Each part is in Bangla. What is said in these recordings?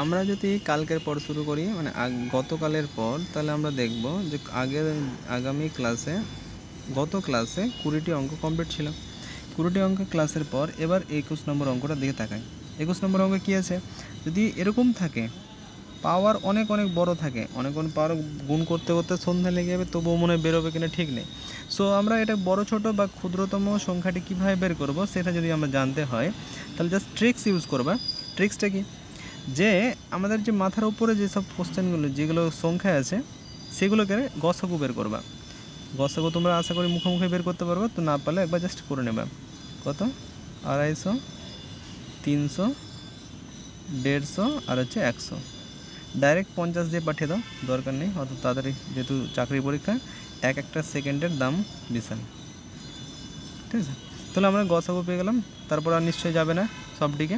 আমরা যদি কালকের পর শুরু করি মানে গতকালের পর, তাহলে আমরা দেখব যে আগামী ক্লাসে গত ক্লাসে 20টি অঙ্ক কমপ্লিট ছিল। 20টি অঙ্ক ক্লাসের পর এবার 21 নম্বর অঙ্কটা দিকে তাকাই। 21 নম্বর অঙ্ক কী আছে? যদি এরকম থাকে, পাওয়ার অনেক অনেক বড় থাকে, অনেক অনেক পাওয়ার গুণ করতে করতে সন্ধ্যা লেগে যাবে, তবুও মনে হয় বেরোবে কিনা ঠিক নেই। সো আমরা এটা বড় ছোট বা ক্ষুদ্রতম সংখ্যাটি কীভাবে বের করব সেটা যদি আমরা জানতে হয়, তাহলে জাস্ট ট্রিক্স ইউজ করবা। ট্রিক্সটা কি? যে আমাদের যে মাথার উপরে যেসব কোশ্চেনগুলো যেগুলো সংখ্যা আছে সেগুলোকে গসাগু বের করবা। গসাগু তোমরা আশা করি মুখে মুখে বের করতে পারবে, তো না পারলে একবার জাস্ট করে নেবা। কত? 250, 300, 150 আর হচ্ছে 100। ডাইরেক্ট 50 দিয়ে পাঠিয়ে দাও, দরকার নেই অত তাড়াতাড়ি, যেহেতু চাকরি পরীক্ষা, একটা সেকেন্ডের দাম বিশাল। ঠিক আছে, তাহলে আমরা গসাগু পেয়ে গেলাম। তারপর আর নিশ্চয়ই যাবে না সব দিকে,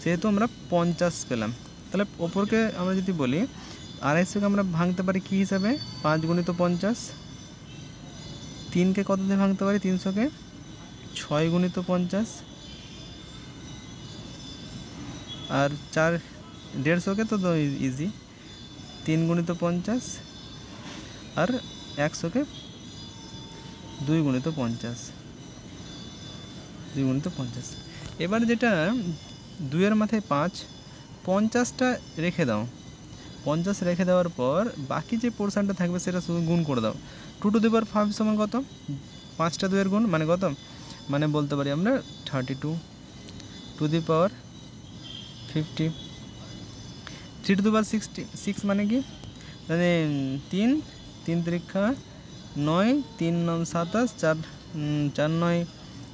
সেহেতু আমরা 50 পেলাম। তাহলে ওপরকে আমরা যদি বলি 250কে আমরা ভাঙতে পারি কী হিসাবে? 5 গুণিত 50। 3কে কত দিয়ে ভাঙতে পারি? 300কে 6 গুণিত 50। আর 150কে তো ইজি, 3 গুণিত 50। আর 100কে 2 গুণিত 50। 2 গুণিত 50। এবার যেটা 2-এর মাথায় 5, 50টা রেখে দাও। 50 রেখে দেওয়ার পর বাকি যে পোর্শনটা থাকবে সেটা শুধু গুণ করে দাও। 2 টু দি পাওয়ার 5 সমান কত? 5টা 2-এর গুণ মানে কত? মানে বলতে পারি আমরা 32 two the power 50। 3 two the পাওয়ার 6 মানে কি? মানে 3 3 তিরিক্ষা 9, 3 9 27, 4 9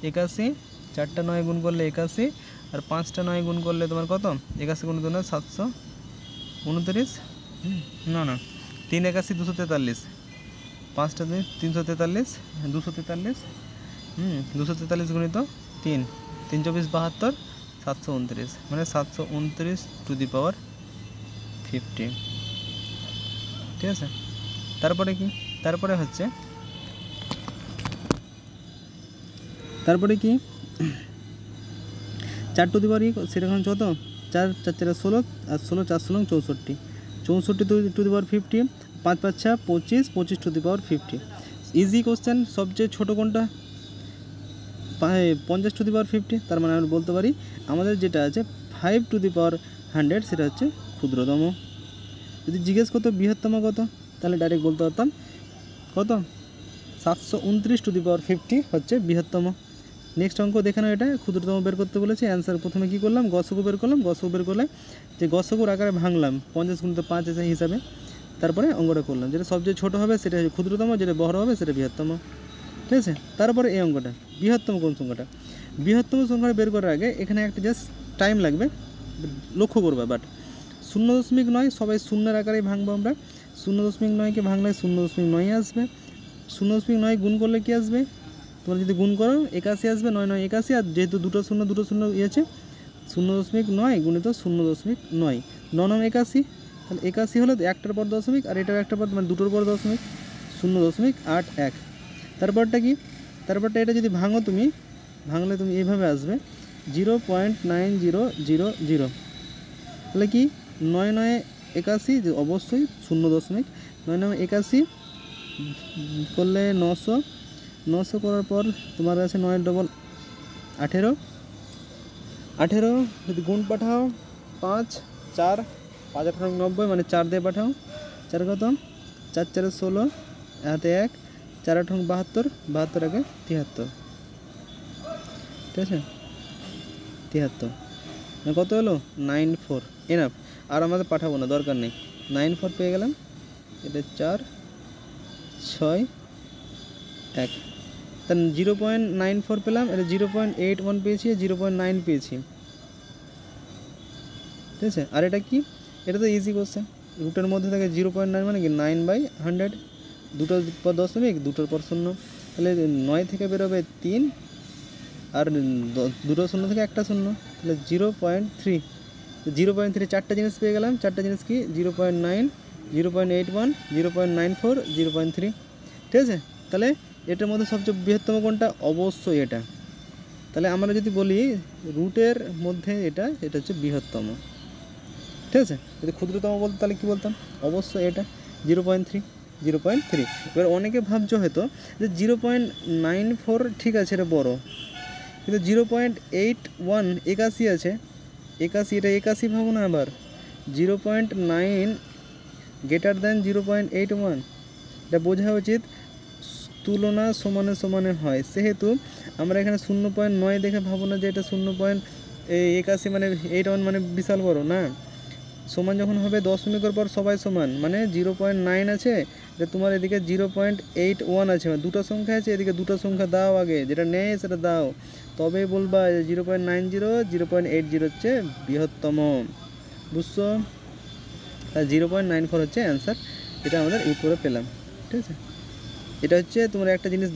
81, 4টা 9 গুণ করলে 81, আর 5টা 9 গুণ করলে তোমার কত? 81 গুণ 2 729। না না, 3 81 243, 5টা 343, 243, 243 গুণিত 3, 3 24 72, 729, মানে 729 টু দি পাওয়ার 50। ঠিক আছে, তারপরে কি? তারপরে হচ্ছে কি 4 টু দি পাওয়ার সেটা এখন কত? 4 4 4 16, আর 16 4 16 64, 64 to the power 50, 5 5 6 25, 25 to the power 50। Easy question. সবচেয়ে ছোটো কোনটা? 50 টু দি পাওয়ার 50। তার মানে আমরা বলতে পারি আমাদের যেটা আছে 5 টু দি পাওয়ার 100 সেটা হচ্ছে ক্ষুদ্রতম। যদি জিজ্ঞেস করতো বৃহত্তম কত, তাহলে ডাইরেক্ট বলতে পারতাম কত? 729 টু দি পাওয়ার 50 হচ্ছে বৃহত্তম। নেক্সট অঙ্ক দেখে নাও, এটা ক্ষুদ্রতম বের করতে বলেছে। অ্যান্সার প্রথমে কী করলাম? গসাগু বের করলাম। গসাগু বের করলে যে গসাগুর আকারে ভাঙলাম 50 গুণিত 5 আছে হিসাবে, তারপরে অঙ্কটা করলাম। যেটা সবচেয়ে ছোটো হবে সেটা হচ্ছে ক্ষুদ্রতম, যেটা বড় হবে সেটা বৃহত্তম। ঠিক আছে, তারপরে এই অঙ্কটা বৃহত্তম কোন সংখ্যাটা? বৃহত্তম সংখ্যাটা বের করার আগে এখানে একটা জাস্ট টাইম লাগবে, লক্ষ্য করবে। বাট 0.9 সবাই শূন্যের আকারেই ভাঙবো আমরা। 0.9কে ভাঙলে 0.9 আসবে। 0.9 গুণ করলে কী আসবে? তোমরা যদি গুণ করো 81 আসবে। 9 9 81, আর যেহেতু দুটো শূন্য ইয়েছে 0.9 গুণিত 0.9, 9 9 81, তাহলে 81 হলো একটার পর দশমিক, আর এটার একটা পর মানে দুটোর পর দশমিক, 0.81। তারপরটা কি? তারপরটা এটা যদি ভাঙলে তুমি এইভাবে আসবে 0.9000। তাহলে কি 9 9 81, যে অবশ্যই 0.9 9 9 81 করলে 900 করার পর তোমার কাছে 9 ডবল 18। যদি গুণ পাঠাও 5 4 5 18 90, মানে 4 দিয়ে পাঠাও। 4 কত? 4 4 16, হাতে 1, 4 8 72, 72 আগে 73। ঠিক আছে, 73 কত হলো? 94। এনাফ, আর আমাদের পাঠাবো না, দরকার নেই। 94 পেয়ে গেলাম। এটা 4 6 1, তাহলে 0.94 পেলাম। এটা 0.81 পেয়েছি, 0.9 পেয়েছি। ঠিক আছে, আর এটা কি? এটা তো ইজি কোশ্চেন। রুটের মধ্যে থাকে 0.9 মানে কি 9/100, দুটোর পর দশমিক, দুটোর পর শূন্য, তাহলে 9 থেকে বেরোবে 3, আর দুটো শূন্য থেকে একটা শূন্য, তাহলে 0.3। 0.3 চারটা জিনিস পেয়ে গেলাম। চারটা জিনিস কি? 0.9, 0.81, 0.94, 0.3। ঠিক আছে, তাহলে এটার মধ্যে সবচেয়ে বৃহত্তম কোনটা? অবশ্যই এটা। তাহলে আমরা যদি বলি রুটের মধ্যে এটা হচ্ছে বৃহত্তম। ঠিক আছে। যদি ক্ষুদ্রতম বলতো তাহলে কী বলতাম, অবশ্যই এটা 0.3। এবার অনেকে ভাবছো হয়তো যে 0.94 ঠিক আছে, এটা বড়, কিন্তু 0.81 81 আছে, 81 এটা 81 ভাবো না, আবার 0.9 গ্রেটার দ্যান 0.81, এটা বোঝা উচিত তুলনা সমানে সমানে হয়, সেহেতু আমরা এখানে 0.9 দেখে ভাবো না যে এটা 0.81 মানে 81 মানে বিশাল বড় না। সমান যখন হবে দশমিকের পর সবাই সমান, মানে 0.9 আছে, যে তোমার এদিকে 0.81 আছে, মানে দুটো সংখ্যা আছে, এদিকে দুটো সংখ্যা দাও, আগে যেটা নেই সেটা দাও, তবেই বলবা 0.90 0.80 হচ্ছে বৃহত্তম। বুঝছো? 0.94 হচ্ছে অ্যান্সার, এটা আমাদের এই করে পেলাম। ঠিক আছে, এটা হচ্ছে তোমরা একটা জিনিস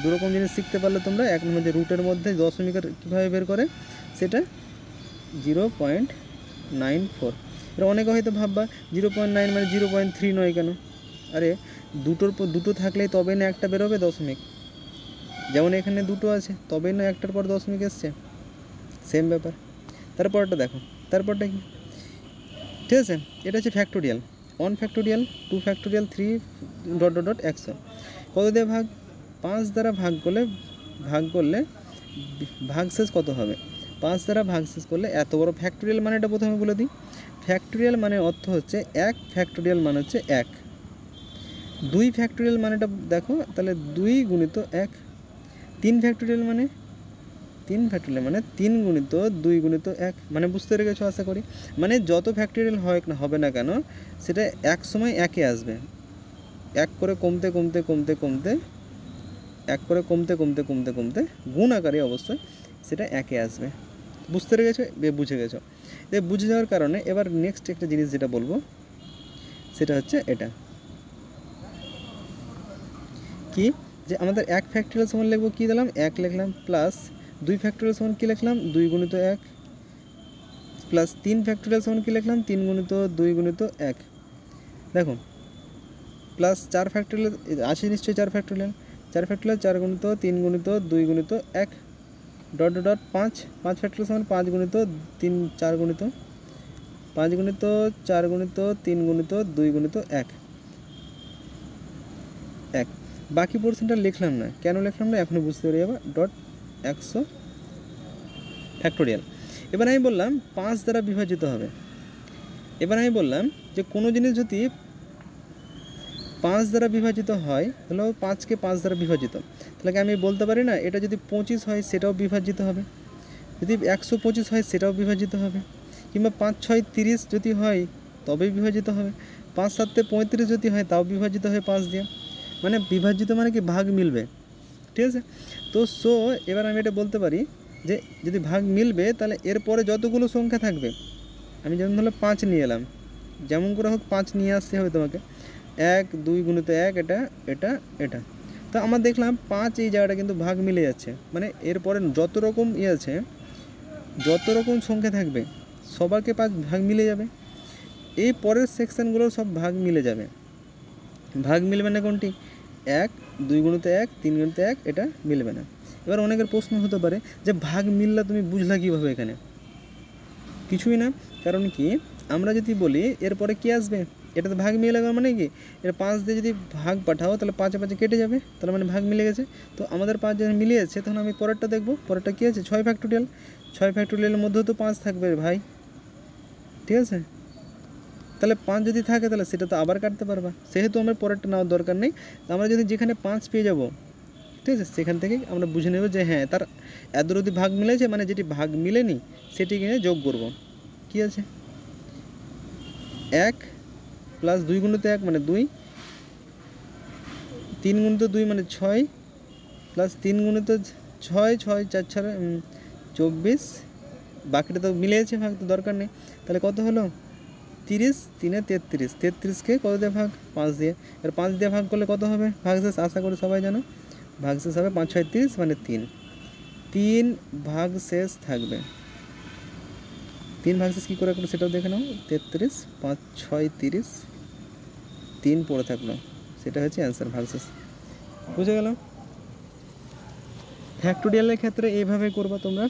দুরকম জিনিস শিখতে পারলে তোমরা। এক নম্বর যে রুটের মধ্যে দশমিকের কীভাবে বের করে সেটা 0.94। এবার অনেকে হয়তো ভাববা 0.9 মানে 0.3 নয় কেন? আরে দুটোর পর দুটো থাকলেই তবেই না একটা বেরোবে দশমিক, যেমন এখানে দুটো আছে তবেই না একটার পর দশমিক এসছে, সেম ব্যাপার। তারপরটা দেখো, তারপরটা কি, ঠিক আছে, এটা হচ্ছে ফ্যাক্টোরিয়াল, 1 ফ্যাক্টোরিয়াল 2 ফ্যাক্টোরিয়াল 3 ... একশো কত দিয়ে ভাগ? 5 দ্বারা ভাগ করলে ভাগশেষ কত হবে? 5 দ্বারা ভাগশেষ করলে এত বড় ফ্যাক্টোরিয়াল মানে এটা প্রথমে বলে দিই। ফ্যাক্টোরিয়াল মানে অর্থ হচ্ছে 1 ফ্যাক্টোরিয়াল মানে হচ্ছে 1। 2 ফ্যাক্টোরিয়াল মানেটা দেখো তাহলে 2 গুণিত 1। 3 ফ্যাক্টোরিয়াল মানে 3 ফ্যাক্টোরিয়াল মানে 3 গুণিত 2 গুণিত 1, মানে বুঝতে পেরেছো আশা করি। মানে যত ফ্যাক্টোরিয়াল হবে না কেন সেটা এক সময় একে আসবে, এক করে কমতে কমতে কমতে কমতে এক করে কমতে কমতে কমতে কমতে গুণ আকারে অবশ্যই সেটা একে আসবে। বুঝতে পেরে গেছো? বুঝে গেছো? বুঝে যাওয়ার কারণে এবার নেক্সট একটা জিনিস যেটা বলবো সেটা হচ্ছে এটা কি, যে আমাদের 1 ফ্যাক্টোরিয়াল সমান লিখবো, কী দিলাম 1 লিখলাম, প্লাস 2 ফ্যাক্টোরিয়াল সমান কী লিখলাম 2 গুণিত 1, প্লাস 3 ফ্যাক্টোরিয়াল সমান কী লিখলাম 3 গুণিত 2 গুণিত 1। দেখো প্লাস 4 ফ্যাক্টোরিয়াল আছে নিশ্চয়ই, 4 ফ্যাক্টোরিয়াল 4 গুণিত 3 গুণিত 2 গুণিত 1 ... 5 ফ্যাক্টোরিয়াল সমান 5 গুণিত 3 4 গুণিত 5 গুণিত 4 গুণিত 3 গুণিত 2 গুণিত 1। বাকি পোর্শনটা লিখলাম না, কেন লিখলাম না এখনও বুঝতে পারি যাবে। 100 ফ্যাক্টোরিয়াল। এবার আমি বললাম 5 দ্বারা বিভাজিত হবে। এবার আমি বললাম যে কোনো জিনিস যদি 5 দ্বারা বিভাজিত হয়, তাহলে 5কে 5 দ্বারা বিভাজিত, তাহলে আমি বলতে পারি না এটা যদি 25 হয় সেটাও বিভাজিত হবে, যদি 125 হয় সেটাও বিভাজিত হবে, কিংবা 5 6 30 যদি হয় তবেই বিভাজিত হবে, 5 7 35 যদি হয় তাও বিভাজিত হয় 5 দিয়ে, মানে বিভাজিত মানে কি ভাগ মিলবে। ঠিক আছে, তো এবার আমি এটা বলতে পারি যে যদি ভাগ মিলবে তাহলে এরপরে যতগুলো সংখ্যা থাকবে, আমি যেমন ধরো 5 নিয়ে এলাম, যেমন করে হোক 5 নিয়ে আসতে হবে তোমাকে, 1 2 গুণিত 1 এটা এটা এটা, তো আমরা দেখলাম 5 এই জায়গাটা কিন্তু ভাগ মিলে যাচ্ছে, মানে এরপরে যত রকম আছে যত রকম সংখ্যা থাকবে সবারকে 5 ভাগ মিলে যাবে, এই পরের সেকশানগুলোর সব ভাগ মিলে যাবে। ভাগ মিলবে না কোনটি? 1 2 গুণিত 1 3 গুণিত 1 এটা মিলবে না। এবার অনেকের প্রশ্ন হতে পারে যে ভাগ মিললে তুমি বুঝলা কীভাবে? এখানে কিছুই না, কারণ কি আমরা যদি বলি এরপরে কী আসবে, এটা তো ভাগ মিলে গেল, মানে কি এটা 5 দিয়ে যদি ভাগ পাঠাও তাহলে 5 5 কেটে যাবে, তাহলে মানে ভাগ মিলে গেছে। তো আমাদের 5 যখন মিলে যাচ্ছে তখন আমি পরেরটা দেখবো, পরেরটা কী আছে 6 ফ্যাক্টোরিয়াল, 6 ফ্যাক্টোরিয়ালের মধ্যেও তো 5 থাকবে ভাই, ঠিক আছে, তাহলে 5 যদি থাকে তাহলে সেটা তো আবার কাটতে পারবা, সেহেতু আমার পরেরটা নেওয়ার দরকার নেই। আমরা যদি যেখানে 5 পেয়ে যাব, ঠিক আছে, সেখান থেকে আমরা বুঝে নেব যে হ্যাঁ তার এত যদি ভাগ মিলেছে, মানে যেটি ভাগ মিলেনি সেটি কিনে যোগ করব। কি আছে 1 প্লাস 2 গুণিত 1 মানে 2, 3 গুণিত 2 মানে 6, প্লাস 3 গুণিত 6 6 4 6 24, বাকিটা তো মিলে আছে, ভাগ তো দরকার নেই। তাহলে কত হলো 30, 3 33, 33কে কত দিয়ে ভাগ 5 দিয়ে, আর 5 দিয়ে ভাগ করলে কত হবে ভাগশেষ? আশা করি সবাই জানো, ভাগশেষ হবে 5 6 30 মানে 3 ভাগশেষ থাকবে। 3 ভাগশেষ কী করে সেটাও দেখে নাও, 33 5 6 30 3 পড়ে থাকলো, সেটা হচ্ছে অ্যান্সার ভাগশেষ। বুঝে গেল? ফ্যাক্টোরিয়ালের ক্ষেত্রে এইভাবে করবা তোমরা,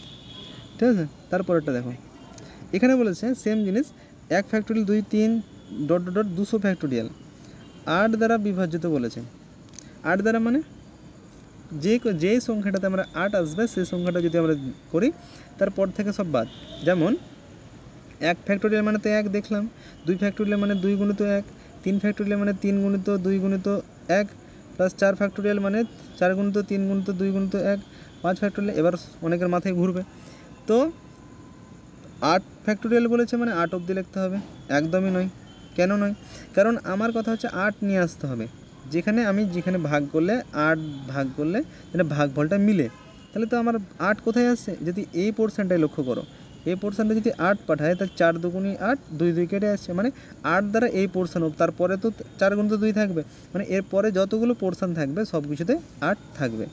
ঠিক আছে। তারপরেরটা দেখো, এখানে বলেছে সেম জিনিস 1 factorial 2 3 dot dot dot 200 factorial 8 দ্বারা বিভাজিত বলেছে। 8 দ্বারা মানে যেই সংখ্যাটাতে আমরা 8 আসবে সেই সংখ্যাটা যদি আমরা করি তারপর থেকে সব বাদ। যেমন 1 ফ্যাক্টোরিয়াল মানে তো 1 দেখলাম, 2 ফ্যাক্টোরিয়াল মানে 2 গুণিত 1, 3 ফ্যাক্টোরিয়াল মানে 3 গুণিত 2 গুণিত 1, প্লাস 4 ফ্যাক্টোরিয়াল মানে 4 গুণিত 3 গুণিত 2 গুণিত 1, 5 ফ্যাক্টোরিয়াল। এবার অনেকের মাথায় ঘুরবে, তো 8 ফ্যাক্টোরিয়াল বলেছে মানে 8 অবধি লিখতে হবে। একদমই নয়। কেন নয়? কারণ আমার কথা হচ্ছে 8 নিয়ে আসতে হবে, যেখানে ভাগ করলে 8 ভাগ করলে যেন ভাগফলটা মিলে। তাহলে তো আমার 8 কোথায় আসছে? যদি এই পোর্শনটাই লক্ষ্য করো, এই পোর্শনটা যদি 8 পাঠায় তাহলে 4 দুগুণি 8, 2 2 কেটে আসছে, মানে 8 দ্বারা এই পোর্শন, তারপরে তো 4 গুণ তো 2 থাকবে, মানে এরপরে যতগুলো পোর্শন থাকবে সব কিছুতে 8 থাকবে।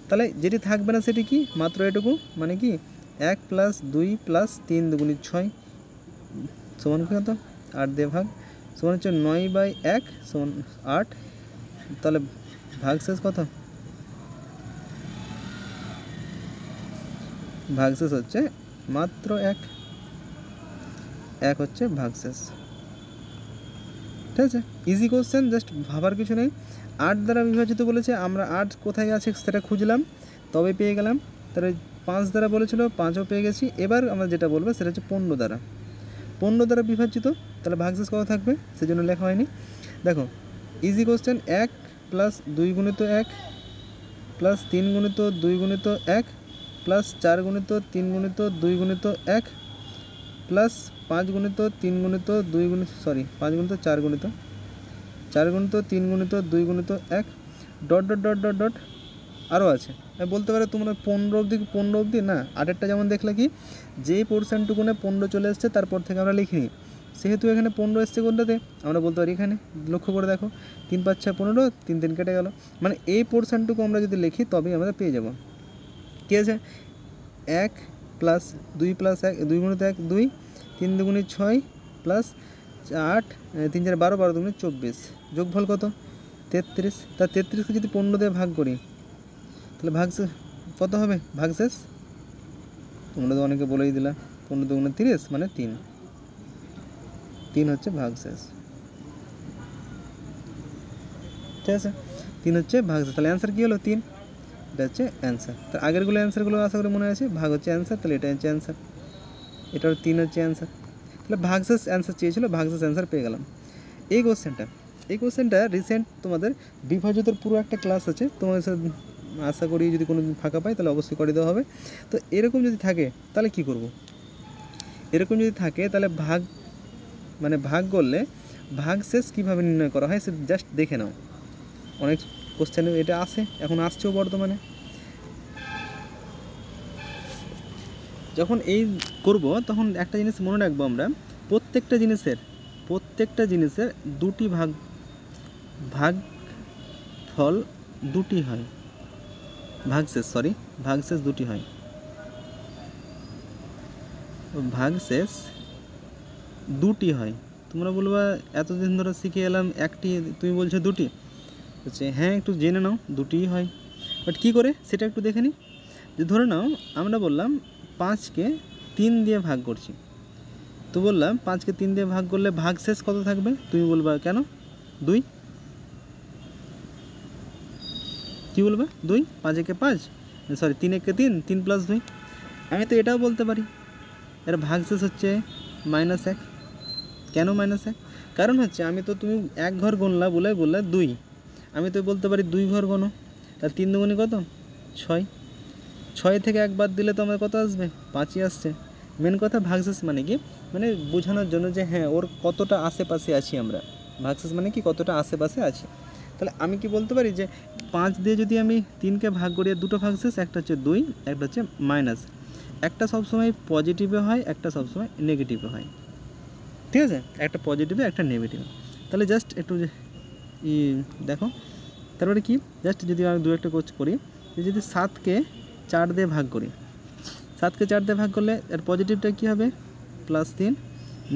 তাহলে যেটি থাকবে না সেটি কি? মাত্র এটুকু, মানে কি 1 প্লাস 2 প্লাস 3 দুগুণি 6 সমান কত? 8 দিয়ে ভাগ সমান হচ্ছে 9/1 সমান 8। তাহলে ভাগশেষ কত? ভাগশেষ হচ্ছে মাত্র 1 হচ্ছে ভাগশেষ। ঠিক আছে, ইজি কোশ্চেন, জাস্ট ভাবার কিছু নেই। 8 দ্বারা বিভাজিত বলেছে, আমরা 8 কোথায় আছে সেটা খুঁজলাম, তবে পেয়ে গেলাম। তাহলে 5 দ্বারা বলেছিল, 5ও পেয়ে গেছি। এবার আমরা যেটা বলবো সেটা হচ্ছে 15 দ্বারা। 15 দ্বারা বিভাজিত, তাহলে ভাগশেষ কত থাকবে সেজন্য লেখা হয়নি। দেখো ইজি কোশ্চেন, 1 প্লাস 2 গুণিত 1 প্লাস 3 গুণিত 2 গুণিত 1 প্লাস 4 গুণিত 3 গুণিত 2 গুণিত 1 প্লাস 5 গুণিত 3 গুণিত 2 গুণিত 5 গুণিত 4 গুণিত 4 গুণিত 3 গুণিত 2 গুণিত 1 dot dot dot dot dot আরও আছে। বলতে পারে তোমরা 15 অবধি না, 8এরটা যেমন দেখলে কি যেই পোর্শনটুকুনে 15 চলে এসছে তারপর থেকে আমরা লিখিনি, সেহেতু এখানে 15 এসছে কোনটাতে, আমরা বলতে পারি এখানে। লক্ষ্য করে দেখো, 3 5 6 15, 3 3 কেটে গেল, মানে এই পোর্শনটুকু আমরা যদি লিখি তবেই আমরা পেয়ে যাব। ঠিক আছে, 1 প্লাস 2 প্লাস 1 2 গুণিত 1 2, 3 দুগুণি 6 প্লাস 8 3 4 12 12 দুগুণি 24, যোগফল কত? 33। তা 33কে যদি 15 দিয়ে ভাগ করি তাহলে ভাগশেষ কত হবে? ভাগশেষ তোমরা তো অনেকে বলেই দিলা, 15 দুগুণে 30 মানে 3 হচ্ছে ভাগশেষ। ঠিক আছে, 3 হচ্ছে ভাগশেষ। তাহলে অ্যান্সার কী হলো? 3। এটা হচ্ছে অ্যান্সার। তার আগেরগুলো অ্যান্সারগুলো আশা করি মনে আছে, ভাগ হচ্ছে অ্যান্সার, তাহলে এটা হচ্ছে অ্যান্সার, এটার 3 হচ্ছে অ্যান্সার। তাহলে ভাগশেষ অ্যান্সার চেয়েছিল, ভাগশেষ অ্যান্সার পেয়ে গেলাম। এই কোশ্চেনটা রিসেন্ট তোমাদের বিভাজিতর পুরো একটা ক্লাস আছে, তোমাদের সাথে আশা করি যদি কোনো ফাঁকা পাই তাহলে অবশ্যই করে দেওয়া হবে। তো এরকম যদি থাকে তাহলে কি করব? এরকম যদি থাকে তাহলে ভাগ করলে ভাগশেষ কীভাবে নির্ণয় করা হয় সে জাস্ট দেখে নাও। অনেক কোশ্চেনে এটা আসে, এখন আসছেও বর্তমানে। যখন এই করব তখন একটা জিনিস মনে রাখবো, আমরা প্রত্যেকটা জিনিসের দুটি ভাগফল দুটি হয়, ভাগশেষ দুটি হয়। ভাগশেষ দুটি হয়। তোমরা বলবা এতদিন ধরে শিখে এলাম একটি, তুমি বলছো দুটি, হচ্ছে হ্যাঁ একটু জেনে নাও, দুটিই হয়। বাট কী করে সেটা একটু দেখে নিই। যে ধরে নাও আমরা বললাম 5কে 3 দিয়ে ভাগ করছি, তো বললাম 5কে 3 দিয়ে ভাগ করলে ভাগশেষ কত থাকবে? তুমি বলবা কেন 2, কী বলবে 2, 5 একে 5 3 একে 3, 3 প্লাস 2। আমি তো এটাও বলতে পারি এর ভাগশেষ হচ্ছে -1। কেন -1? কারণ হচ্ছে তুমি 1 ঘর গুনলা বললে 2, আমি তো বলতে পারি 2 ঘর গোনো, তার 3 দুগুণি কত? 6। 6 থেকে 1 বাদ দিলে তো আমার কত আসবে? 5ই আসছে। মেন কথা ভাগশেষ মানে কি, মানে বোঝানোর জন্য যে হ্যাঁ ওর কতটা আশেপাশে আছি আমরা। ভাগশেষ মানে কি, কতটা আশেপাশে আছি। তাহলে আমি কি বলতে পারি যে 5 দিয়ে যদি আমি 3কে ভাগ করি, দুটো ভাগশেষ, একটা হচ্ছে 2, একটা হচ্ছে মাইনাস। একটা সবসময় পজিটিভে হয়, একটা সবসময় নেগেটিভে হয়। ঠিক আছে, একটা পজিটিভে একটা নেগেটিভে। তাহলে জাস্ট একটু দেখো, তারপরে কি, জাস্ট যদি আমি 2 একটা করি, যদি 7কে 4 দিয়ে ভাগ করি, 7কে 4 দিয়ে ভাগ করলে এর পজিটিভটা কী হবে? +3,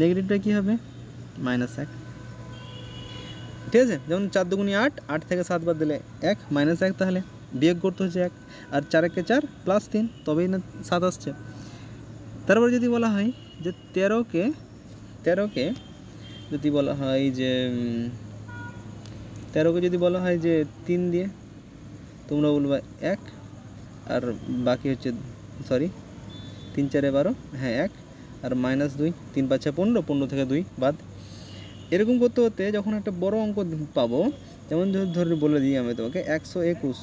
নেগেটিভটা কী হবে? -1। ঠিক আছে, যেমন 4 দুগুণি 8, 8 থেকে 7 বাদ দিলে 1, -1, তাহলে বিয়োগ করতে হচ্ছে 1, আর 4 একে 4 +3, তবেই না 7 আসছে। তারপর যদি বলা হয় যে 13কে 13কে যদি বলা হয় যে 13কে যদি বলা হয় যে 3 দিয়ে, তোমরা বলবা 1, আর বাকি হচ্ছে সরি 3 4 12, হ্যাঁ 1 আর -2, 3 5 15, 15 থেকে 2 বাদ। এরকম করতে করতে যখন একটা বড় অঙ্ক পাবো, যেমন ধরে বলে দিই আমি তোমাকে 121,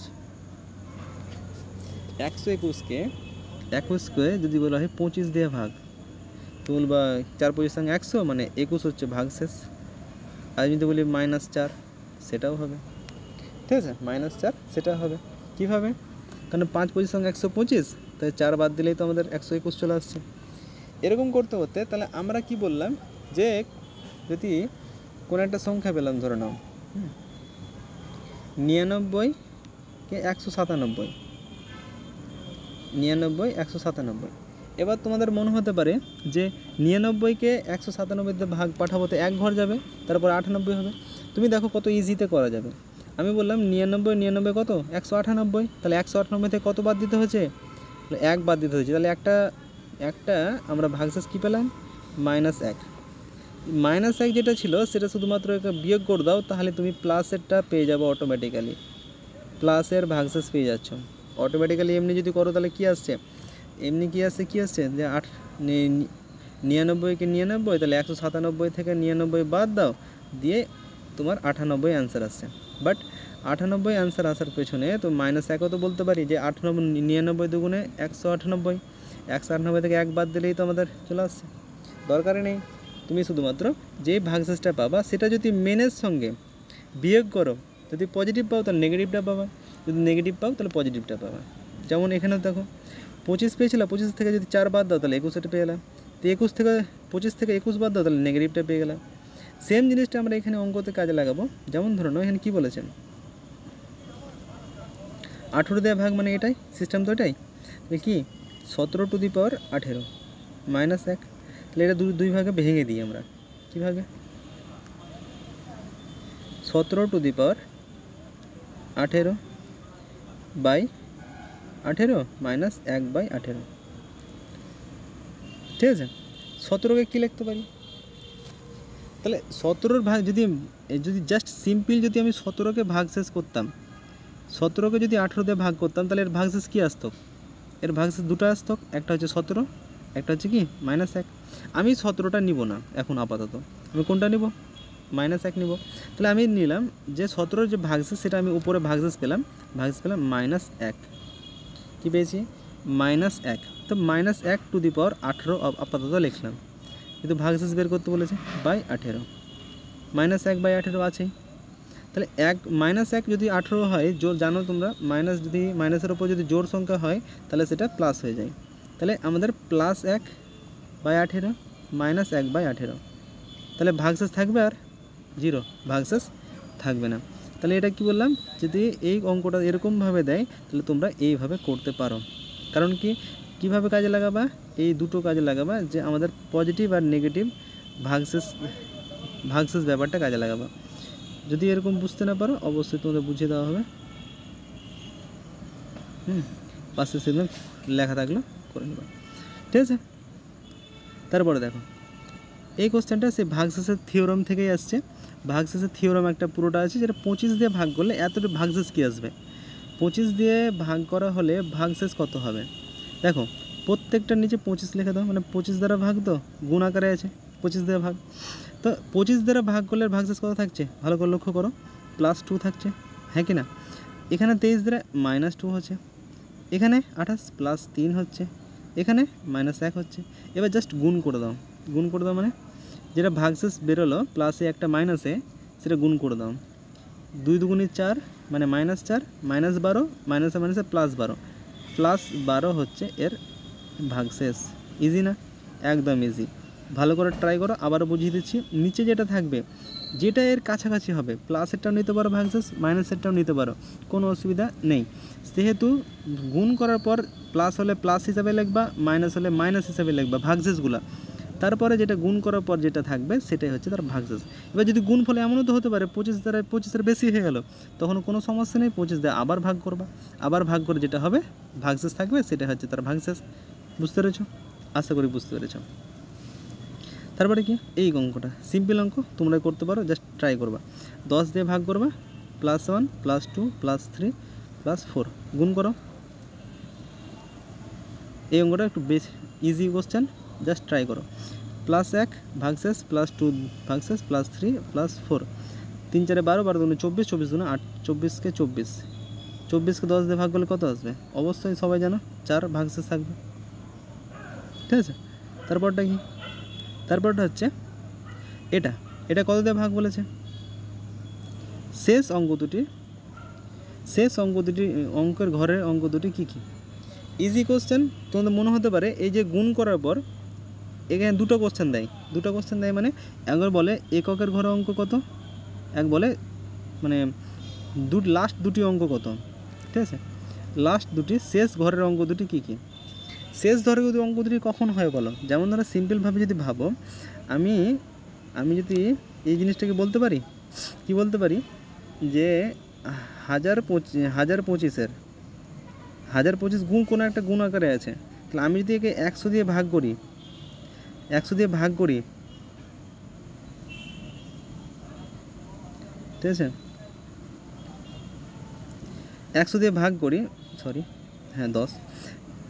121কে 21কে যদি বলা হয় 25 দিয়ে ভাগ, তো বলবা 4 25 সঙ্গে 100 মানে 21 হচ্ছে ভাগশেষ। আর যদি বলি -4 সেটাও হবে, ঠিক আছে, -4 সেটা হবে। কীভাবে? কারণ 5 25 সঙ্গে 125, তাই 4 বাদ দিলেই তো আমাদের 121 চলে আসছে। এরকম করতে করতে তাহলে আমরা কি বললাম যে যদি কোনো একটা সংখ্যা পেলাম, ধরে নাও 99কে 197, 99 197, এবার তোমাদের মনে হতে পারে যে 99কে 197তে ভাগ পাঠাবো তো 1 ঘর যাবে, তারপর 98 হবে। তুমি দেখো কত ইজিতে করা যাবে। আমি বললাম 99 99 কত 198, তাহলে 198 থেকে কত বাদ দিতে হয়েছে, 1 বাদ দিতে হয়েছে। তাহলে একটা আমরা ভাগশেষ কী পেলাম, -1। -1 যেটা ছিল সেটা শুধুমাত্র একটা বিয়োগ করে দাও, তাহলে তুমি প্লাসেরটা পেয়ে যাবো অটোমেটিক্যালি, প্লাসের ভাগশেষ পেয়ে যাচ্ছ অটোমেটিক্যালি। এমনি যদি করো তাহলে কী আসছে, এমনি কী আসছে যে 99কে 99, তাহলে 197 থেকে 99 বাদ দাও, দিয়ে তোমার 98 অ্যান্সার আসছে। বাট 98 অ্যান্সার আসার পেছনে তো -1ও তো বলতে পারি যে 99 দুগুণে 198, 198 থেকে 1 বাদ দিলেই তো আমাদের চলে আসছে। দরকারই নেই, তুমি শুধুমাত্র যে ভাগশেষটা পাবা সেটা যদি মেনের সঙ্গে বিয়োগ করো, যদি পজিটিভ পাও তাহলে নেগেটিভটা পাবা, যদি নেগেটিভ পাও তাহলে পজিটিভটা পাবা। যেমন এখানে দেখো 25 পেয়েছিলাম, 25 থেকে যদি 4 বাদ দাও তাহলে 21টা পেয়ে গেলাম, তো 25 থেকে 21 বাদ দাও তাহলে নেগেটিভটা পেয়ে গেলাম। সেম জিনিসটা আমরা এখানে অঙ্কতে কাজে লাগাবো। যেমন ধরো এখানে কী বলেছেন, 18 দিয়ে ভাগ, মানে এটাই সিস্টেম, তো এটাই কি 17 টু দি পাওয়ার 18 -1, তাহলে এটা দুই ভাগে ভেঙে দিই আমরা। কী ভাগে, 17 টু দি পাওয়ার 18 বাই 18 -1/18, ঠিক আছে। 17কে কী লিখতে পারি, তাহলে 17 ভাগ যদি জাস্ট সিম্পল যদি আমি 17কে ভাগশেষ করতাম, 17কে যদি 18 দিয়ে ভাগ করতাম, তাহলে এর ভাগশেষ কী আসতো, এর ভাগশেষ দুটো আসতো, একটা হচ্ছে 17, একটা হচ্ছে কি -1। আমি 17টা নিব না এখন আপাতত, আমি কোনটা নিব, -1 নিব। তাহলে আমি নিলাম যে 17 যে ভাগশেষ সেটা আমি উপরে ভাগশেষ পেলাম -1, কী পেয়েছি -1। তো -1 টু দি পাওয়ার 18 আপাতত লিখলাম, কিন্তু ভাগশেষ বের করতে বলেছে /18, -1/18 আছেই। তাহলে -1 যদি 18 হয়, জানো তোমরা যদি মাইনাসের ওপর যদি জোড় সংখ্যা হয় তাহলে সেটা প্লাস হয়ে যায়। তাহলে আমাদের +1/18 -1/18, তাহলে ভাগশেষ থাকবে আর 0, ভাগশেষ থাকবে না। তাহলে এটা কি বললাম, যদি এই অঙ্কটা এরকমভাবে দেয় তাহলে তোমরা এইভাবে করতে পারো। কারণ কীভাবে কাজে লাগাবা, এই দুটো কাজে লাগাবা, যে আমাদের পজিটিভ আর নেগেটিভ ভাগশেষ ব্যাপারটা কাজে লাগাবা। যদি এরকম বুঝতে না পারো অবশ্যই তোমাদের বুঝিয়ে দেওয়া হবে, পাশে সেগুলো লেখা থাকলে করে নেবা, ঠিক আছে। তারপরে দেখো এই কোশ্চেনটা সেই ভাগশেষের থিওরাম থেকেই আসছে। ভাগশেষের থিওরাম একটা পুরোটা আছে, যেটা 25 দিয়ে ভাগ করলে এতটা ভাগশেষ কী আসবে, 25 দিয়ে ভাগ করা হলে ভাগশেষ কত হবে। দেখো প্রত্যেকটার নিচে 25 লিখে দাও, মানে 25 দ্বারা ভাগ, তো গুণ আকারে আছে 25 দ্বারা ভাগ, তো 25 দ্বারা ভাগ করলে ভাগশেষ কত থাকছে, ভালো করে লক্ষ্য করো, +2 থাকছে, হ্যাঁ কি না। এখানে 23 দ্বারা -2 হচ্ছে, এখানে 28 +3 হচ্ছে, এখানে -1 হচ্ছে। এবার জাস্ট গুণ করে দাও, মানে যেটা ভাগশেষ বেরোলো প্লাসে একটা মাইনাসে, সেটা গুণ করে দাও। 2 দুগুণে 4 মানে -4, -12, মাইনাসে +12, +12 হচ্ছে এর ভাগশেষ। ইজি না, একদম ইজি, ভালো করে ট্রাই করো। আবারও বুঝিয়ে দিচ্ছি, নিচে যেটা থাকবে যেটা এর কাছাকাছি হবে, প্লাসেরটাও নিতে পারো ভাগশেষ, মাইনাসেরটাও নিতে পারো, কোনো অসুবিধা নেই। সেহেতু গুণ করার পর প্লাস হলে প্লাস হিসাবে লিখবা, মাইনাস হলে মাইনাস হিসাবে লিখবা ভাগশেষগুলো। তারপরে যেটা গুণ করার পর যেটা থাকবে সেটাই হচ্ছে তার ভাগশেষ। এবার যদি গুণ ফলে এমনও তো হতে পারে 25 দ্বারা 25-এর বেশি হয়ে গেল, তখন কোনো সমস্যা নেই, 25 দিয়ে আবার ভাগ করবা, আবার ভাগ করে যেটা হবে ভাগশেষ থাকবে সেটা হচ্ছে তার ভাগশেষ। বুঝতে পেরেছ? আশা করি বুঝতে পেরেছ। তারপরে কি এই অঙ্কটা সিম্পল অঙ্ক, তোমরা করতে পারো, জাস্ট ট্রাই করবা। 10 দিয়ে ভাগ করবা, +1 +2 +3 +4 গুণ করো। এই অঙ্কটা একটু বেশ ইজি কোশ্চেন, জাস্ট ট্রাই করো। +1 ভাগশেষ, +2 ভাগশেষ, +3 +4, 3 4 12, 12 2 24, 24 2 8, 24 কে 24, 24 কে 10 দিয়ে ভাগ করলে কত আসবে? অবশ্যই সবাই জানো 4 ভাগশেষ থাকবে, ঠিক আছে। তারপরটা কি? তারপরটা হচ্ছে এটা, এটা কত দিয়ে ভাগ বলেছে? শেষ অঙ্ক দুটি, শেষ অঙ্ক দুটি, অঙ্কের ঘরের অঙ্ক দুটি কী কী? Easy question. তোমাদের মনে হতে পারে এই যে গুণ করার পর এখানে দুটো কোশ্চেন দেয়, দুটো কোশ্চেন দেয় মানে একবার বলে এককের ঘরের অঙ্ক কত, এক বলে মানে লাস্ট দুটি অঙ্ক কত, ঠিক আছে। লাস্ট দুটি শেষ ঘরের অঙ্ক দুটি কী কী? শেষ ঘরের অঙ্ক দুটি কখন হয় বলো? যেমন ধরো সিম্পলভাবে যদি ভাবো, আমি যদি এই জিনিসটাকে বলতে পারি, কি বলতে পারি যে 1025 গুণ কোনো একটা গুণ আকারে আছে, তাহলে আমি যদি একে 100 দিয়ে ভাগ করি, 100 দিয়ে ভাগ করি, ঠিক আছে, 100 দিয়ে ভাগ করি, সরি হ্যাঁ 10,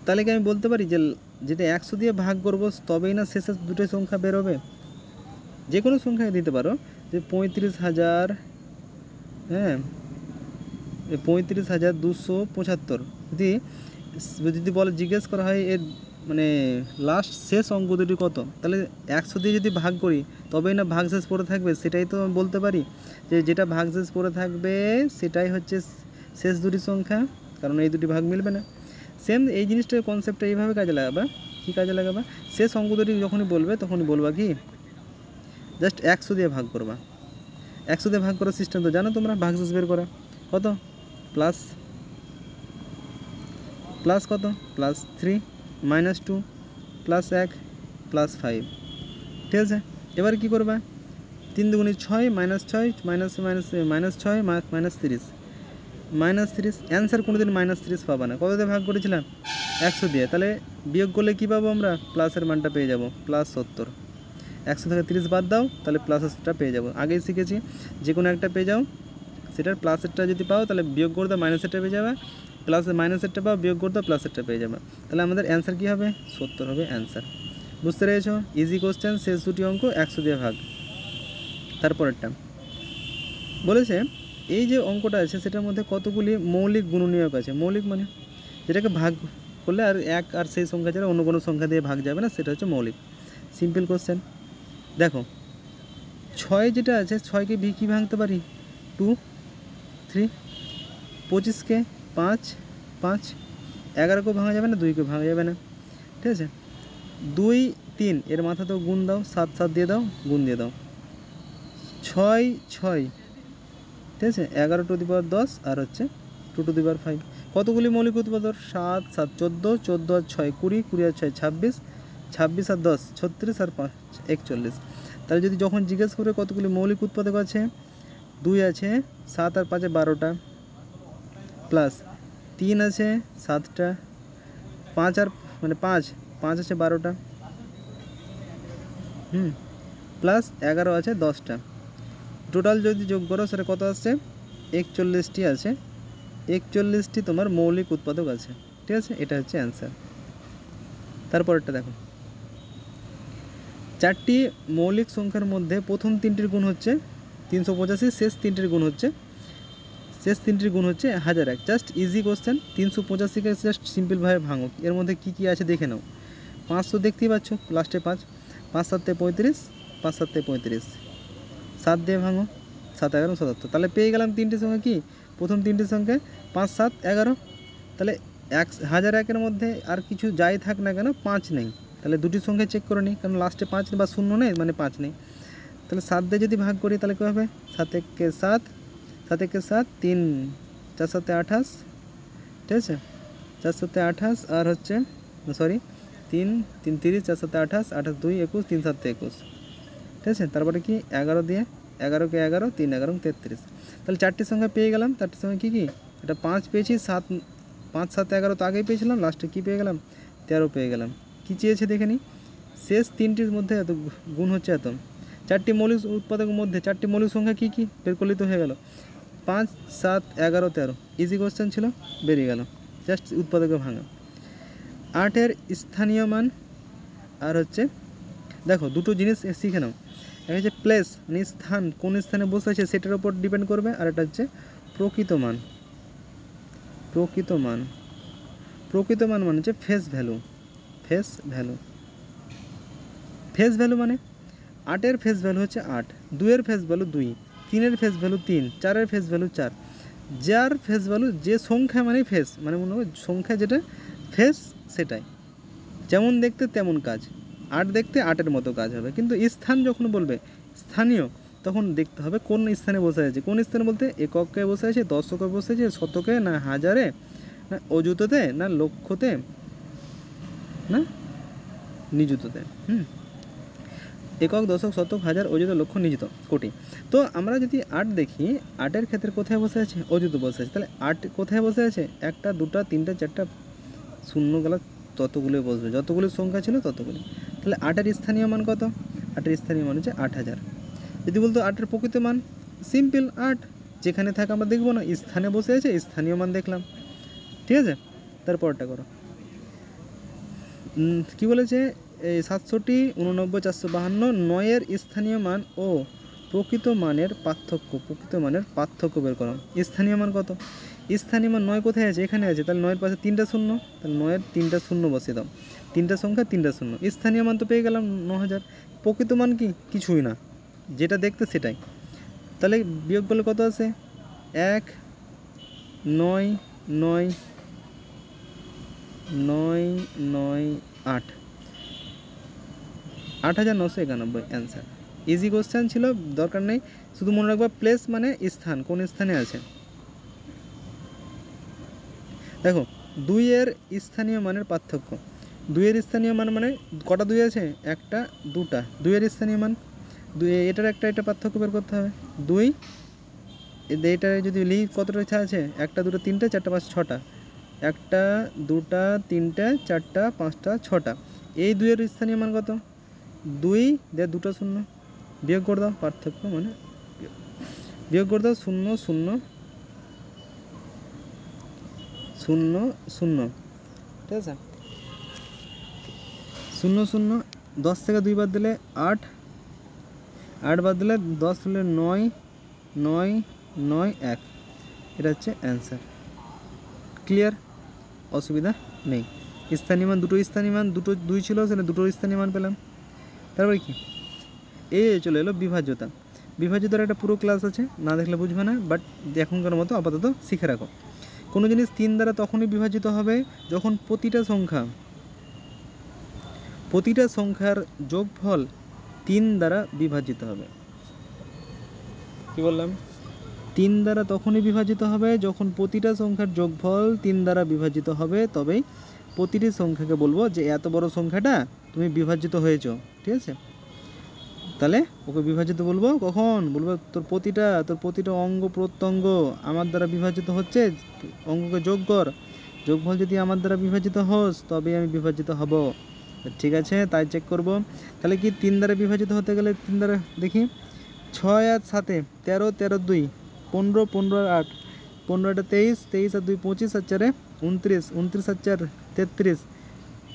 তাহলে কি আমি বলতে পারি যে যেটা 100 দিয়ে ভাগ করবো তবেই না শেষের দুটো সংখ্যা বেরোবে? যে কোনো সংখ্যায় দিতে পারো যে 35,000, হ্যাঁ 35,275, যদি বলে জিজ্ঞেস করা হয় এর মানে লাস্ট শেষ অঙ্ক দুটি কত, তাহলে 100 দিয়ে যদি ভাগ করি তবেই না ভাগশেষ পড়ে থাকবে, সেটাই তো বলতে পারি যে যেটা ভাগশেষ পড়ে থাকবে সেটাই হচ্ছে শেষ দুটি সংখ্যা, কারণ এই দুটি ভাগ মিলবে না। সেম এই জিনিসটার কনসেপ্টটা এইভাবে কাজে লাগাবা। কী কাজে লাগাবা? শেষ অঙ্ক দুটি যখনই বলবে তখনই বলবা কি জাস্ট 100 দিয়ে ভাগ করবা। 100 দিয়ে ভাগ করার সিস্টেম তো জানো তোমরা, ভাগশেষ বের করা কত, প্লাস কত, +3 -2 +1 +5, ঠিক আছে। এবার কি করবা? 3 দুগুণে 6, -6 -30 অ্যান্সার কোনো দিন -30 পাবা না। কত দিয়ে ভাগ করেছিলাম? 100 দিয়ে। তাহলে বিয়োগ করলে কী পাবো আমরা? প্লাসের মানটা পেয়ে যাব, +70। 100 থেকে 30 বাদ দাও, তাহলে প্লাসেরটা পেয়ে যাবো। আগেই শিখেছি যে কোনো একটা পেয়ে যাও, সেটার প্লাসেরটা যদি পাও তাহলে বিয়োগ করে দাও, মাইনাসেরটা পেয়ে যাবে, মাইনাসেরটা পাও বিয়োগ করে দাও, প্লাসেরটা পেয়ে যাবে। তাহলে আমাদের অ্যান্সার কী হবে? 70 হবে অ্যান্সার। বুঝতে পেরেছো? ইজি কোশ্চেন, শেষ দুটি অঙ্ক 100 দিয়ে ভাগ। তারপরেরটা বলেছে এই যে অঙ্কটা আছে সেটার মধ্যে কতগুলি মৌলিক গুণনীয়ক আছে। মৌলিক মানে যেটাকে ভাগ করলে আর এক আর সেই সংখ্যা ছাড়া অন্য কোনো সংখ্যা দিয়ে ভাগ যাবে না, সেটা হচ্ছে মৌলিক। Simple question. দেখো 6 যেটা আছে, 6কে কী ভাঙতে পারি? 2 3, 25কে 5 5, 11কেও ভাঙা যাবে না, 2কেও ভাঙা যাবে না, ঠিক আছে। 2 3 এর মাথাতেও গুণ দাও, 7 7 দিয়ে দাও, গুণ দিয়ে দাও, 6 6, ঠিক আছে, 11 টু দি পাওয়ার 10 আর হচ্ছে 2 টু দি পাওয়ার 5। কতগুলি মৌলিক উৎপাদক? 7 7 14, 14 আর 6 20, 20 আর 6 26, 26 আর 10 36 আর 5 41। তাহলে যদি যখন জিজ্ঞেস করে কতগুলি মৌলিক উৎপাদক আছে, 2 আছে, 7 আর 5 12টা, প্লাস 3 আছে 7টা, 5 আর মানে 5 আছে 12টা, প্লাস 11 আছে 10টা। টোটাল যদি যোগ করো সেটা কত আসছে? 41টি আছে, 41টি তোমার মৌলিক উৎপাদক আছে, ঠিক আছে। এটা হচ্ছে অ্যান্সার। তারপরেরটা দেখো, 4টি মৌলিক সংখ্যার মধ্যে প্রথম 3টির গুণ হচ্ছে 385, শেষ 3টির গুণ হচ্ছে 1001। Just easy question. 385কে জাস্ট সিম্পলভাবে ভাঙো, এর মধ্যে কী কী আছে দেখে নাও। 500 দেখতেই পাচ্ছ, লাস্টে 5, 5 7 35, 5 7 35, 7 দিয়ে ভাঙো, 7 11 77। তাহলে পেয়ে গেলাম 3টি সংখ্যা কি, প্রথম 3টি সংখ্যা 5 7 11। তাহলে 1001-এর মধ্যে আর কিছু যাই থাক না কেন 5 নেই, তাহলে দুটি সংখ্যা চেক করে নিই, কারণ লাস্টে 5 বা 0 নেই মানে 5 নেই। তাহলে 7 দিয়ে যদি ভাগ করি তাহলে কী হবে? 7 1 7, 7 1 7, 3 4 7 28, ঠিক আছে, 4 7 28 আর হচ্ছে সরি 3 3 30, 4 7 28, 28 2 21, 3 7 21, ঠিক আছে। তারপরে কি 11 দিয়ে, 11কে 11, 3 11 33। তাহলে 4টি সংখ্যা পেয়ে গেলাম। 4টি সংখ্যা কী কী? এটা 5 পেয়েছি, 7 5 7 11 তো আগেই পেয়েছিলাম, লাস্টে কী পেয়ে গেলাম? 13 পেয়ে গেলাম। কী চেয়েছে দেখে নিই, শেষ তিনটির মধ্যে এত গুণ হচ্ছে এত। চারটি মৌলিক উৎপাদকের মধ্যে চারটি মৌলিক সংখ্যা কী কী বের করলেই তো হয়ে গেল। 5, 7, 11, 13 ইজি কোশ্চেন ছিল, বেরিয়ে গেল, জাস্ট উৎপাদকে ভাঙা। 8-এর স্থানীয় মান আর হচ্ছে দেখো দুটো জিনিস শিখে নাও, একটা হচ্ছে প্লেস মানে স্থান, কোন স্থানে বসে আছে সেটার উপর ডিপেন্ড করবে, আর একটা হচ্ছে প্রকৃত মান। প্রকৃত মান, প্রকৃত মান মানে হচ্ছে face value. Face value, face value মানে 8-এর ফেস ভ্যালু হচ্ছে 8, 2-এর ফেস ভ্যালু 2, 3-এর ফেস ভ্যালু 3, 4-এর ফেস ভ্যালু 4। যার ফেস ভ্যালু যে সংখ্যা মানে ফেস, মানে মনে হয় সংখ্যা যেটা ফেস সেটাই, যেমন দেখতে তেমন কাজ। 8 দেখতে 8-এর মতো কাজ হবে, কিন্তু স্থান যখন বলবে স্থানীয় তখন দেখতে হবে কোন স্থানে বসে আছে। কোন স্থানে বলতে এককে বসে আছে, দশকে বসে আছে, শতকে না হাজারে না অযুততে না লক্ষতে না নিযুততে। একক, দশক, শতক, হাজার, অযুত, লক্ষ, নিযুত, কোটি। তো আমরা যদি 8 দেখি, 8-এর ক্ষেত্রে কোথায় বসে আছে, অযুত বসে আছে। তাহলে 8 কোথায় বসে আছে, 1টা 2টা 3টা 4টা শূন্য গেলা ততগুলো বসবে, যতগুলো সংখ্যা ছিল ততগুলি। তাহলে 8-এর স্থানীয় মান কত, 8-এর স্থানীয় মান হচ্ছে 8000। যদি বলতো 8-এর প্রকৃত মান, সিম্পল 8 যেখানে থাকে আমরা দেখবো না, স্থানে বসে আছে স্থানীয় মান দেখলাম, ঠিক আছে। তারপরটা করো, কি বলেছে, এই 67, 89, 452, 9-এর স্থানীয় মান ও প্রকৃত মানের পার্থক্য, প্রকৃত মানের পার্থক্য বের করো। স্থানীয় মান কত, স্থানীয় মান 9 কোথায় আছে, এখানে আছে, তাহলে 9-এর পাশে 3টা শূন্য, তাহলে 9-এর 3টা শূন্য বসিয়ে দাও, 3টা সংখ্যা 3টা শূন্য, স্থানীয় মান তো পেয়ে গেলাম 9000। প্রকৃত মান কি, কিছুই না, যেটা দেখতে সেটাই। তাহলে বিয়োগ করলে কত আছে, 1, 9, 9, 9, 9, 8, 8991 অ্যান্সার। ইজি কোশ্চেন ছিল, দরকার নেই, শুধু মনে রাখবা প্লেস মানে স্থান, কোন স্থানে আছে। দেখো 2-এর স্থানীয় মানের পার্থক্য, 2-এর স্থানীয় মান মানে কটা 2 আছে, 1টা 2টা, 2-এর স্থানীয় মান 2, এটার একটা এটা পার্থক্য বের করতে হবে। 2 এটা যদি লিখ কতটা ইচ্ছা আছে, 1টা 2টা 3টা 4টা 5 6টা, 1টা 2টা 3টা 4টা 5টা 6টা, এই 2-এর স্থানীয় মান কত, 2 দিয়ে 2টা শূন্য, বিয়োগ করে দাও, পার্থক্য মানে বিয়োগ করে দাও, 0 0 0 0, ঠিক আছে। 0 0, 10 থেকে 2 বাদ দিলে 8, 8 বাদ দিলে 10 হলে 9, 9 9 1, এটা হচ্ছে অ্যান্সার। ক্লিয়ার, অসুবিধা নেই। স্থানীয় মান, দুটো স্থানীয় মান, দুটো 2 ছিল সেটা দুটো স্থানীয় মান পেলাম। তারপরে কি, চলে এলো বিভাজ্যতা। বিভাজ্যতার একটা পুরো ক্লাস আছে, না দেখলে বুঝবে না, বাট এখনকার মতো আপাতত শিখে রাখো। কোনো জিনিস 3 দ্বারা তখনই বিভাজিত হবে যখন প্রতিটা সংখ্যার যোগফল 3 দ্বারা বিভাজিত হবে। কি বললাম, 3 দ্বারা তখনই বিভাজিত হবে যখন প্রতিটা সংখ্যার যোগফল 3 দ্বারা বিভাজিত হবে, তবেই প্রতিটি সংখ্যাকে বলবো যে এত বড় সংখ্যাটা তুমি বিভাজিত হয়েছো, ঠিক আছে। তাহলে ওকে বিভাজিত বলবো কখন, বলবো তোর প্রতিটা অঙ্গ প্রত্যঙ্গ আমার দ্বারা বিভাজিত হচ্ছে, অঙ্গকে যোগ কর, যোগফল যদি আমার দ্বারা বিভাজিত হোস তবেই আমি বিভাজিত হব, ঠিক আছে। তাই চেক করব। তাহলে কি 3 দ্বারা বিভাজিত হতে গেলে 3 দ্বারা দেখি, 6 আর 7 13, 13 2 15, 15 আর 8 15 আর 23, 23 আর 2 25 আর 4 29, 29 আর 4 33,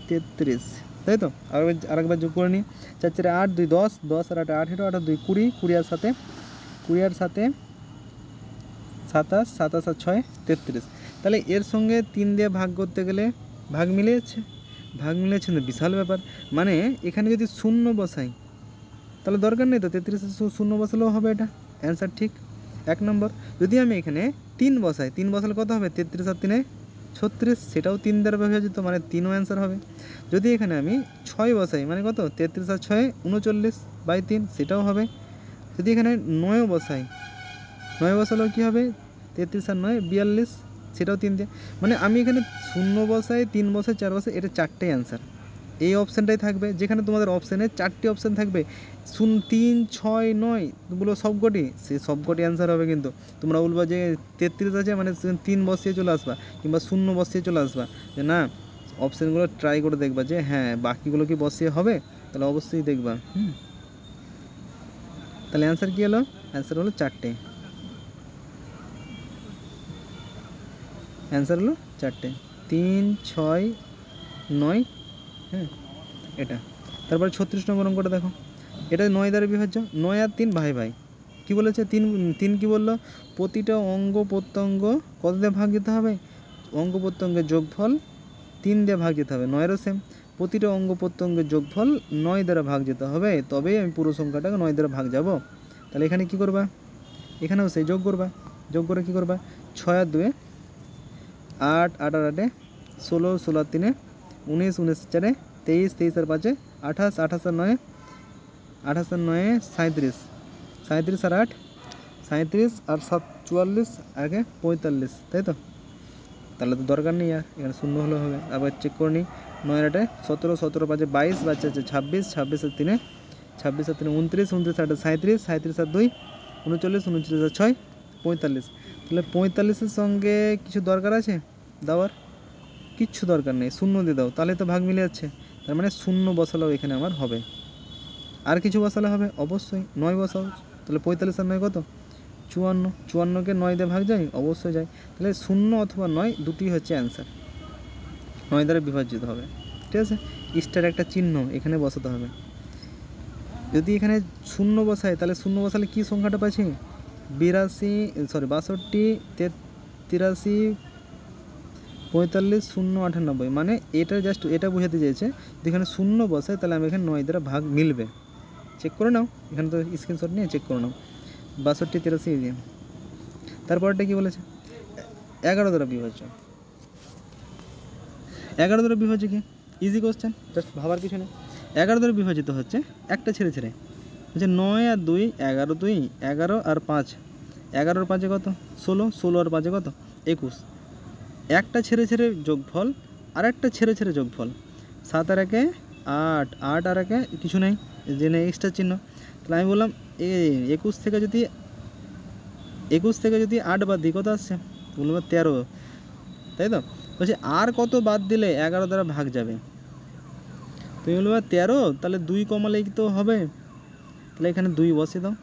33, তাই তো। আরেকবার যোগ করে নিই, 4 4 8 2 10, 10 আর 8 18, 8 2 20, 20 আর 7 27, 27 আর 6 33। তাহলে এর সঙ্গে 3 দিয়ে ভাগ করতে গেলে ভাগ মিলিয়েছে না, বিশাল ব্যাপার। মানে এখানে যদি শূন্য বসাই তাহলে দরকার নেই তো, 33 শূন্য বসালেও হবে, এটা অ্যান্সার ঠিক 1 নম্বর। যদি আমি এখানে 3 বসাই, 3 বসালে কত হবে, 33 আর 3 36, সেটাও 3 দ্বারা বিভাজিত, মানে 3ও অ্যান্সার হবে। যদি এখানে আমি 6 বসাই, মানে কত, 33 আর 6 39/3, সেটাও হবে। যদি এখানে 9 বসাই, 9 বসালেও কী হবে, 33 আর 9 42, সেটাও 3 দিয়ে। মানে আমি এখানে 0 বসাই, 3 বসাই, 4 বসাই, এটা 4টেই অ্যান্সার। এই অপশানটাই থাকবে, যেখানে তোমাদের অপশানে 4টি অপশান থাকবে, 3 6 9 বলো সবকটি, সেই সবকটি অ্যান্সার হবে। কিন্তু তোমরা বলবা যে 33 আছে মানে 3 বসিয়ে চলে আসবা, কিংবা 0 বসিয়ে চলে আসবা, যে না অপশানগুলো ট্রাই করে দেখবা যে হ্যাঁ বাকিগুলো কি বসিয়ে হবে, তাহলে অবশ্যই দেখবা। তাহলে অ্যান্সার কী হলো? অ্যান্সার হলো 4টে। অ্যান্সার হলো 4টে, 3, 6, 9, হ্যাঁ এটা। তারপরে 36 নম্বর অঙ্কটা দেখো, এটা 9 দ্বারা বিভাজ্য। 9 আর 3 ভাই ভাই। কী বলেছে? 3 কী বললো? প্রতিটা অঙ্গ প্রত্যঙ্গ কত দিয়ে ভাগ দিতে হবে? অঙ্গ প্রত্যঙ্গের যোগফল 3 দিয়ে ভাগ দিতে হবে। 9এরও সেম, প্রতিটা অঙ্গ প্রত্যঙ্গের যোগফল 9 দ্বারা ভাগ যেতে হবে, তবেই আমি পুরো সংখ্যাটাকে 9 দ্বারা ভাগ যাব। তাহলে এখানে কি করবা? এখানেও সেই যোগ করবা। যোগ করে কী করবা? 6 আর 2 8, 8 আর 8 16, 16 আর 3 19, 19 আর 4 23, 23 আর 5 28, 28 আর 9 28 আর 9 37, 37 আর 8 37 আর 7 44 আগে 45, তাই তো? তাহলে তো দরকার নেই আর, এখানে শূন্য হলে হবে। আবার চেক করে নিই, 9 আর 8 17, 17 5 22 বাচ্চা আছে 26, 26 আর 3 26 আর 3 29, 29 আর 37, 37 আর 2 39, 39 আর 6 45। তাহলে 45-এর সঙ্গে কিছু দরকার আছে দেওয়ার? কিচ্ছু দরকার নেই, শূন্য দিয়ে দাও, তাহলে তো ভাগ মিলে যাচ্ছে। তার মানে শূন্য বসালেও এখানে আমার হবে। আর কিছু বসালে হবে? অবশ্যই 9 বসাও। তাহলে 45 আর 9 কত? 54। 54কে 9 দিয়ে ভাগ যায়? অবশ্যই যায়। তাহলে 0 অথবা 9 দুটি হচ্ছে অ্যান্সার, 9 দ্বারা বিভাজিত হবে। ঠিক আছে, স্টার একটা চিহ্ন এখানে বসাতে হবে। যদি এখানে 0 বসায়, তাহলে 0 বসালে কি সংখ্যাটা পাচ্ছি? 62 63 45 0 98, মানে এটা জাস্ট এটা বোঝাতে চেয়েছে যদি এখানে 0 বসে তাহলে আমি এখানে 9 দ্বারা ভাগ মিলবে। চেক করে নাও, এখানে তো স্ক্রিনশট নিয়ে চেক করে নাও। 62 83 দিয়ে। তারপরটা কী বলেছে? 11 দ্বারা বিভাজ্য। 11 দ্বারা বিভাজ্য কি? ইজি কোশ্চেন, জাস্ট ভাবার কিছু নেই। 11 দ্বারা বিভাজিত হচ্ছে একটা ছেড়ে ছেড়ে, হচ্ছে 9 আর 2 11, 2 11 আর 5 11 আর 5 কত? 16, 16 আর 5 কত? 21। একটা ছেড়ে ছেড়ে যোগফল আর একটা ছেড়ে ছেড়ে যোগফল। 7 আর 1 8, 8 আর 1 কিছু নেই, যে নেই এক্সট্রা চিহ্ন। তাহলে আমি বললাম 21 থেকে যদি 8 বাদ দিই কত আসছে? বললাম 13, তাই তো? বলছে আর কত বাদ দিলে 11 দ্বারা ভাগ যাবে? তুমি বলবে 13, তাহলে 2 কমালেই তো হবে। তাহলে এখানে 2 বসিয়ে দাও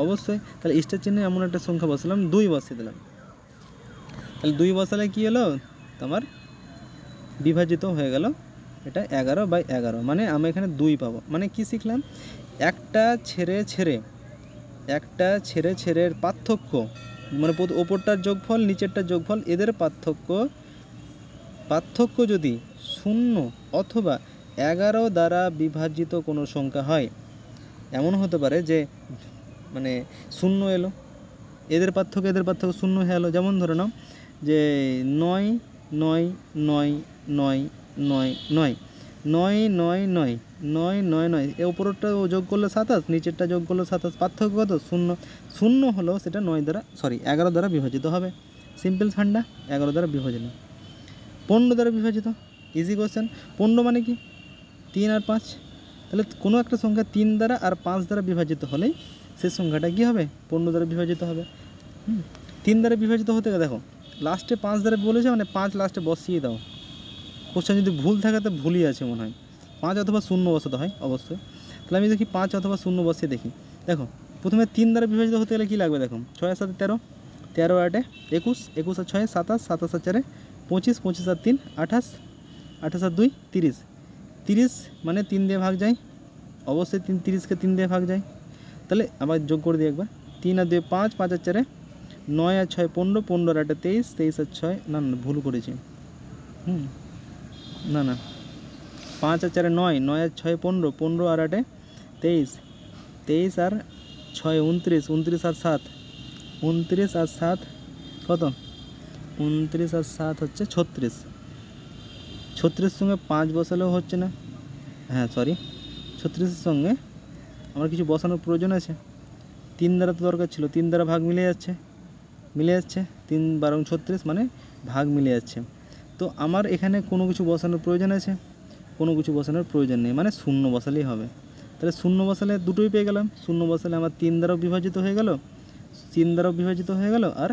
অবশ্যই। তাহলে স্টার চিহ্নে এমন একটা সংখ্যা বসালাম, 2 বসিয়ে দিলাম। তাহলে 2 বসালে কী হলো? তোমার বিভাজিত হয়ে গেল এটা 11/11, মানে আমি এখানে 2 পাবো। মানে কি শিখলাম? একটা ছেড়ে ছেড়ের পার্থক্য, মানে ওপরটার যোগফল নিচেরটার যোগফল, এদের পার্থক্য যদি 0 অথবা 11 দ্বারা বিভাজিত কোনো সংখ্যা হয়, এমন হতে পারে যে মানে 0 এলো, এদের পার্থক্য 0 হয়ে এলো। যেমন ধরে নাও যে 9 9 9 9 9 9 9 9 9 9 9 9, এ ওপরটা যোগ করলে 27, নিচেরটা যোগ করলে 27, পার্থক্য কত? 0। 0 হলেও সেটা 11 দ্বারা বিভাজিত হবে। সিম্পল ফান্ডা, 11 দ্বারা বিভাজিত। 15 দ্বারা বিভাজিত, ইজি কোশ্চেন। 15 মানে কি? 3 আর 5। তাহলে কোনো একটা সংখ্যা 3 দ্বারা আর 5 দ্বারা বিভাজিত হলেই সেই সংখ্যাটা কী হবে? 15 দ্বারা বিভাজিত হবে। 3 দ্বারা বিভাজিত হতে দেখো লাস্টে 5 দ্বারা বলেছে, মানে 5 লাস্টে বসিয়ে দাও। কোশ্চেন যদি ভুল থাকে তো ভুলই আছে মনে হয়, 5 অথবা 0 বসাতে হয় অবশ্যই। তাহলে আমি দেখি 5 অথবা 0 বসিয়ে দেখি। দেখো প্রথমে 3 দ্বারা বিভাজিত হতে গেলে কী লাগবে? দেখো 6 আর 7 13, 13 আর 8 21, 21 আর 6 27, 27 আর 4 25, 25 আর 3 28, 28 আর 2 30, 30 মানে 3 দিয়ে ভাগ যায় অবশ্যই, 30কে 3 দিয়ে ভাগ যায়। তাহলে আবার যোগ করে দিই একবার, 3 আর 2 5, 5 আর 4 9 আর 6 15, 15 আর 8 23, 23 আর 6 না ভুল করেছি, না 5 আর 4 9, 9 আর 6 15, 15 আর 8 23, 23 আর 6 29, 29 আর 7 29 আর 7 কত? 29 আর 7 হচ্ছে 36। 36 সঙ্গে 5 বসালেও হচ্ছে না, হ্যাঁ সরি, 36-এর সঙ্গে আমার কিছু বসানোর প্রয়োজন আছে। 3 দ্বারা তো দরকার ছিল, 3 দ্বারা ভাগ মিলে যাচ্ছে 3 12 36, মানে ভাগ মিলে যাচ্ছে। তো আমার এখানে কোনো কিছু বসানোর প্রয়োজন আছে? কোনো কিছু বসানোর প্রয়োজন নেই, মানে 0 বসালেই হবে। তাহলে 0 বসালে দুটোই পেয়ে গেলাম। 0 বসালে আমার 3 দ্বারাও বিভাজিত হয়ে গেল, 3 দ্বারাও বিভাজিত হয়ে গেল, আর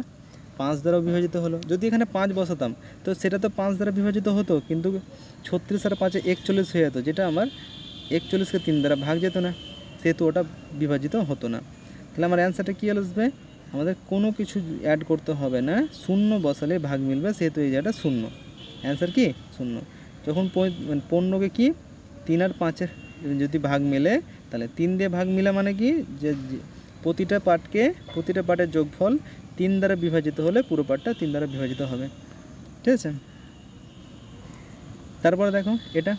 5 দ্বারাও বিভাজিত হলো। যদি এখানে 5 বসাতাম তো সেটা তো 5 দ্বারা বিভাজিত হতো, কিন্তু 36 আর 5 41 হয়ে যেত, যেটা আমার 41কে 3 দ্বারা ভাগ যেত না, সেহেতু ওটা বিভাজিত হতো না। তাহলে আমার অ্যান্সারটা কী আসবে, আমাদের কোনো কিছু অ্যাড করতে হবে না, শূন্য বসালে ভাগ মিলবে, সেহেতু এই জায়গাটা শূন্য। অ্যান্সার কি শূন্য। যখন 15কে কি 3 আর 5-এর যদি ভাগ মেলে, তাহলে 3 দিয়ে ভাগ মিলা মানে কি যে প্রতিটা পার্টের যোগফল 3 দ্বারা বিভাজিত হলে পুরো পার্টটা 3 দ্বারা বিভাজিত হবে। ঠিক আছে, তারপরে দেখো এটা